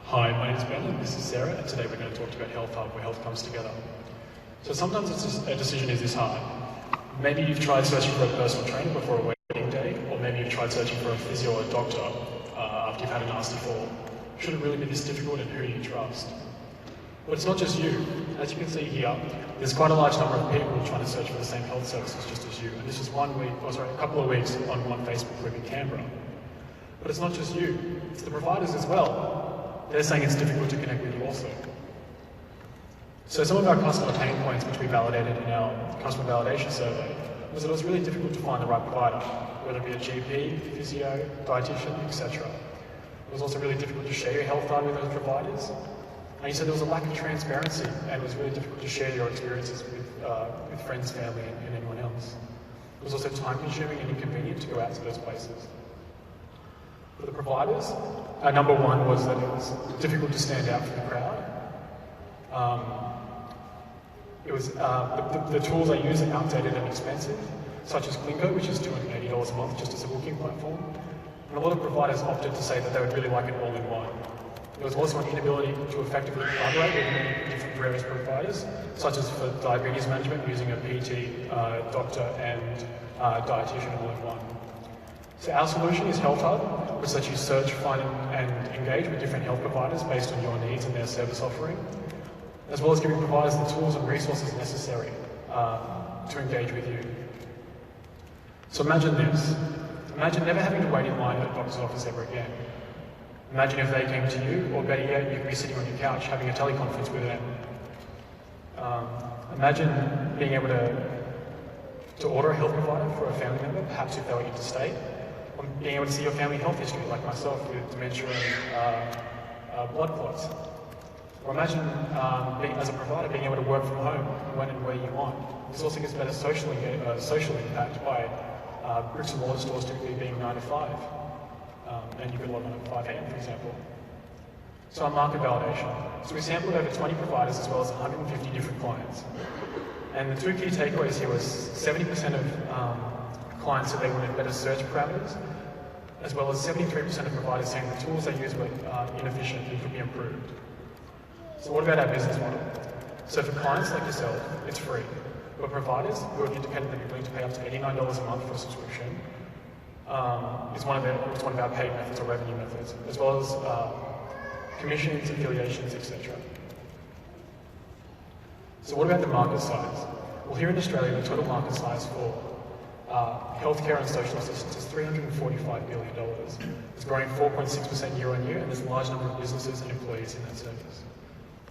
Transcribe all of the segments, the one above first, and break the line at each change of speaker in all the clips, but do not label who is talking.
Hi, my name is Ben and this is Sarah, and today we're going to talk about Health Hub, where health comes together. So sometimes a decision is this hard. Maybe you've tried searching for a personal trainer before a wedding day, or maybe you've tried searching for a physio or a doctor after you've had a nasty fall. Should it really be this difficult, and who do you trust? But it's not just you. As you can see here, there's quite a large number of people trying to search for the same health services just as you. And this is a couple of weeks on one Facebook group in Canberra. But it's not just you, it's the providers as well. They're saying it's difficult to connect with you also. So some of our customer pain points, which we validated in our customer validation survey, was that it was really difficult to find the right provider, whether it be a GP, physio, dietitian, etc. It was also really difficult to share your health data with those providers. And you said there was a lack of transparency, and it was really difficult to share your experiences with friends, family, and anyone else. It was also time-consuming and inconvenient to go out to those places. For the providers, number one was that it was difficult to stand out from the crowd. The tools they use are outdated and expensive, such as Clingo, which is $280 a month just as a booking platform. And a lot of providers opted to say that they would really like it all-in-one. There was also an inability to effectively collaborate with many different various providers, such as for diabetes management using a PT, doctor, and dietitian all-in-one. So our solution is Health Hub, which lets you search, find, and engage with different health providers based on your needs and their service offering, as well as giving providers the tools and resources necessary to engage with you. So imagine this. Imagine never having to wait in line at a doctor's office ever again. Imagine if they came to you, or better yet, you could be sitting on your couch having a teleconference with them. Imagine being able to order a health provider for a family member, perhaps if they were interstate, or being able to see your family health history, like myself, with dementia and blood clots. Or imagine, as a provider, being able to work from home when and where you want. This also gives better social impact by bricks and mortar stores typically being 9 to 5. And you could log on at 5 a.m, for example. So our market validation. So we sampled over 20 providers as well as 150 different clients. And the two key takeaways here was 70% of clients said they wanted better search parameters, as well as 73% of providers saying the tools they use were inefficient and could be improved. So what about our business model? So for clients like yourself, it's free. But providers who are independently willing to pay up to $89 a month for a subscription is one of our paid methods or revenue methods, as well as commissions, affiliations, etc. So what about the market size? Well, here in Australia, the total market size for healthcare and social assistance is $345 billion. It's growing 4.6% year on year, and there's a large number of businesses and employees in that service.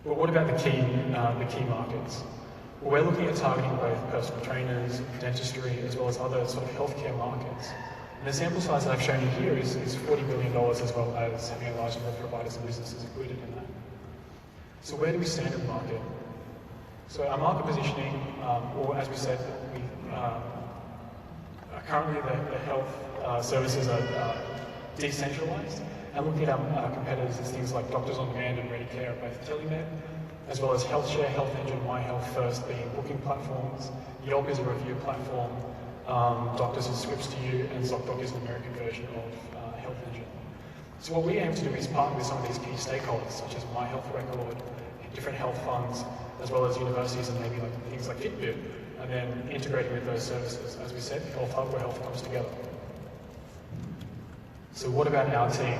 But what about the key markets? Well, we're looking at targeting both personal trainers, dentistry, as well as other sort of healthcare markets. And the sample size that I've shown you here is $40 billion, as well as having a large number of providers and businesses included in that. So where do we stand in the market? So our market positioning, or as we said, currently the health services are decentralized. And looking at our competitors is things like Doctors on Demand and Ready Care, both telemed, as well as HealthShare, Health Engine, My Health First being booking platforms. Yelp is a review platform. Doctors is Scripts to You, and ZocDoc is an American version of Health Engine. So what we aim to do is partner with some of these key stakeholders, such as My Health Record, different health funds, as well as universities and maybe things like Fitbit, and then integrating with those services. As we said, Health Hub, where health comes together. So what about our team?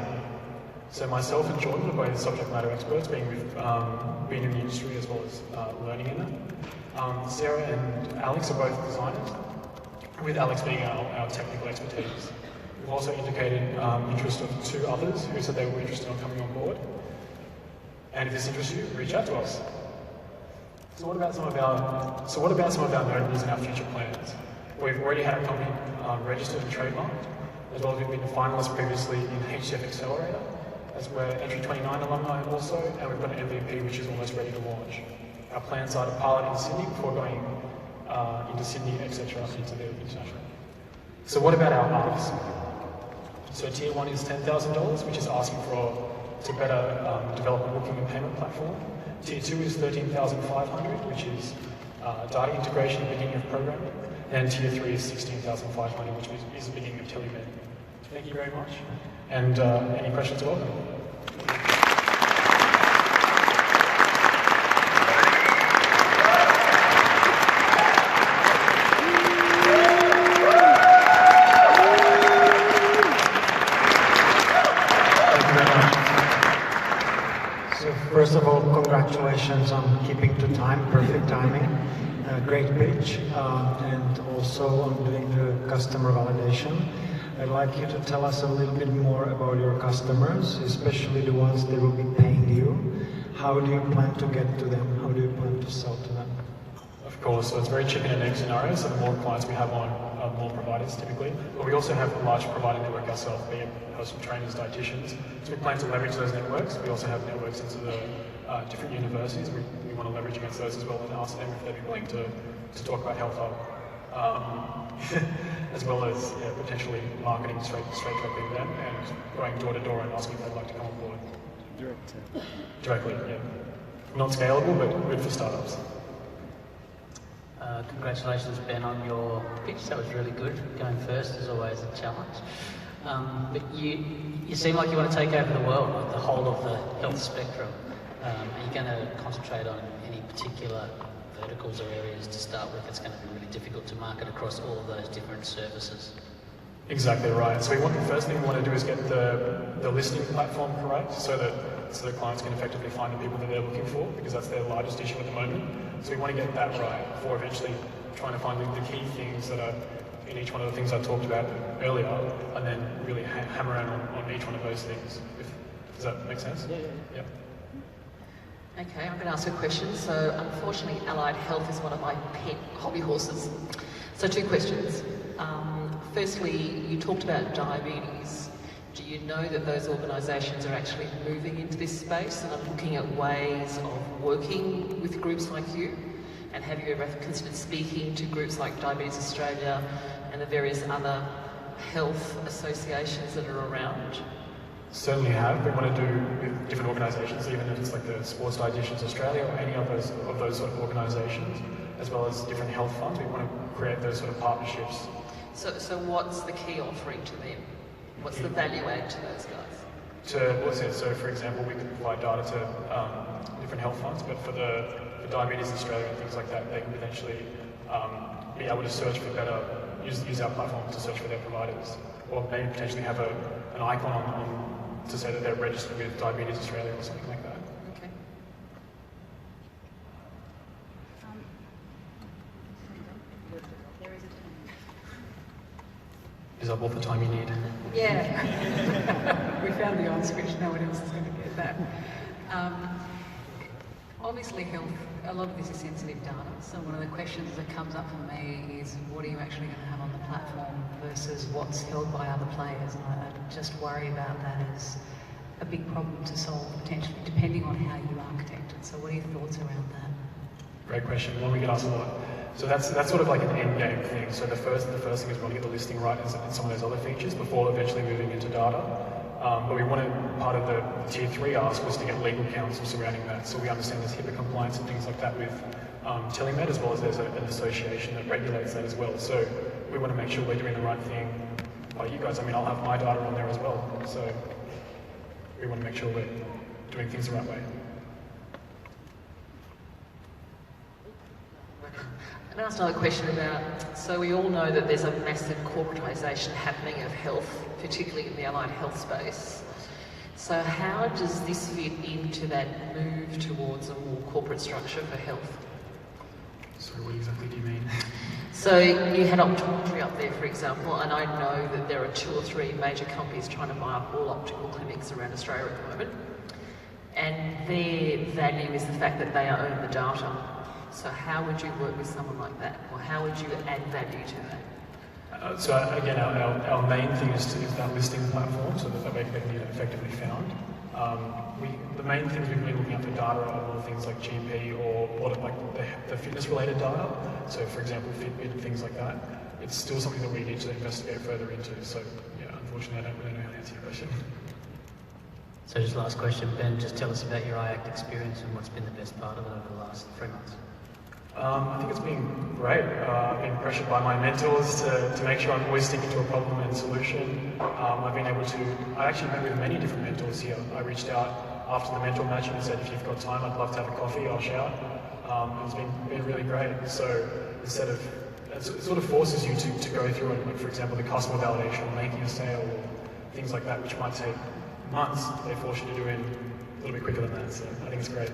So myself and Jordan are both subject matter experts, being in the industry as well as learning in it. Sarah and Alex are both designers, with Alex being our technical expertise. We've also indicated interest of 2 others who said they were interested in coming on board. And if this interests you, reach out to us. So what about some of our notables and our future plans? We've already had a company registered and trademarked, as well as we've been finalists previously in HCF Accelerator, as we're Entry 29 alumni also, and we've got an MVP which is almost ready to launch. Our plans are to pilot in Sydney before going into Sydney, etc., into the international. So what about our ask? So tier 1 is $10,000, which is asking to better develop a booking and payment platform. Tier 2 is $13,500, which is data integration and beginning of programming. And tier 3 is $16,500, which is the beginning of telemed. Thank you very much. And any questions, welcome.
first of all, congratulations on keeping to time, perfect timing, great pitch, and also on doing the customer validation. I'd like you to tell us a little bit more about your customers, especially the ones that will be paying you. How do you plan to get to them? How do you plan to sell to them?
Of course, so it's very chicken and egg scenario, so the more clients we have on, more providers typically. But we also have a large provider network ourselves, be it personal trainers, dietitians. So we plan to leverage those networks. We also have networks into the different universities. We want to leverage against those as well and ask them if they'd be willing to talk about Health Hub. As well as potentially marketing straight directly to them and going door to door and asking if they'd like to come on board. Directly, yeah. Not scalable, but good for startups.
Congratulations, Ben, on your pitch. That was really good. Going first is always a challenge. But you seem like you want to take over the world, like the whole of the health spectrum. Are you going to concentrate on any particular verticals or areas to start with? It's going to be really difficult to market across all of those different services.
Exactly right. So the first thing we want to do is get the listing platform correct so that clients can effectively find the people that they're looking for, because that's their largest issue at the moment. So we want to get that right before eventually trying to find the key things that are in each one of the things I talked about earlier, and then really hammer in on each one of those things. Does that make sense? Yeah.
Okay, I'm going to ask a question. So unfortunately, allied health is one of my pet hobby horses. So 2 questions. Firstly, you talked about diabetes. Do you know that those organisations are actually moving into this space and are looking at ways of working with groups like you? And have you ever considered speaking to groups like Diabetes Australia and the various other health associations that are around?
Certainly have. We want to do with different organisations, even if it's like the Sports Dietitians Australia or any of those sort of organisations, as well as different health funds. We want to create those sort of partnerships.
So what's the key offering to them? What's the value add to those guys?
So for example, we could provide data to different health funds, but for Diabetes Australia and things like that, they can potentially be able to search for use our platform to search for their providers, or maybe potentially have an icon to say that they're registered with Diabetes Australia or something like that.
Okay.
Is that all the time you need?
Yeah. We found the on switch, no one else is going to get that. Obviously health, a lot of this is sensitive data, so one of the questions that comes up for me is what are you actually going to have on the platform versus what's held by other players, and I just worry about that as a big problem to solve potentially, depending on how you architect it. So what are your thoughts around that?
Great question, one we get asked a lot. So that's sort of like an end game thing. So the first thing is we want to get the listing right and some of those other features before eventually moving into data. But we wanted, part of the tier 3 ask was to get legal counsel surrounding that. So we understand there's HIPAA compliance and things like that with telemed, as well as there's an association that regulates that as well. So we want to make sure we're doing the right thing by you guys. I mean, I'll have my data on there as well. So we want to make sure we're doing things the right way.
I'm going to ask another question about, so we all know that there's a massive corporatisation happening of health, particularly in the allied health space. So how does this fit into that move towards a more corporate structure for health?
So what exactly do you mean?
So you had optometry up there, for example, and I know that there are 2 or 3 major companies trying to buy up all optical clinics around Australia at the moment. And their value is the fact that they own the data. So how would you work with someone like that? Or how would you add value to that?
So again, our main thing is that listing platform, so that they can be effectively found. The main things we've been looking at for data are all things like GP or like the fitness-related data. So for example, Fitbit and things like that. It's still something that we need to investigate further into. So yeah, unfortunately, I don't really know how to answer your question.
So just last question, Ben, just tell us about your IACT experience and what's been the best part of it over the last 3 months.
I think it's been great. I've been pressured by my mentors to make sure I'm always sticking to a problem and solution. I've been able to, I actually met with many different mentors here. I reached out after the mentor match and said, if you've got time, I'd love to have a coffee, I'll shout. It's been really great. So instead of, it sort of forces you to go through it, like for example, the customer validation, making a sale, or things like that, which might take months. They force you to do in little bit quicker than that. So I think it's great.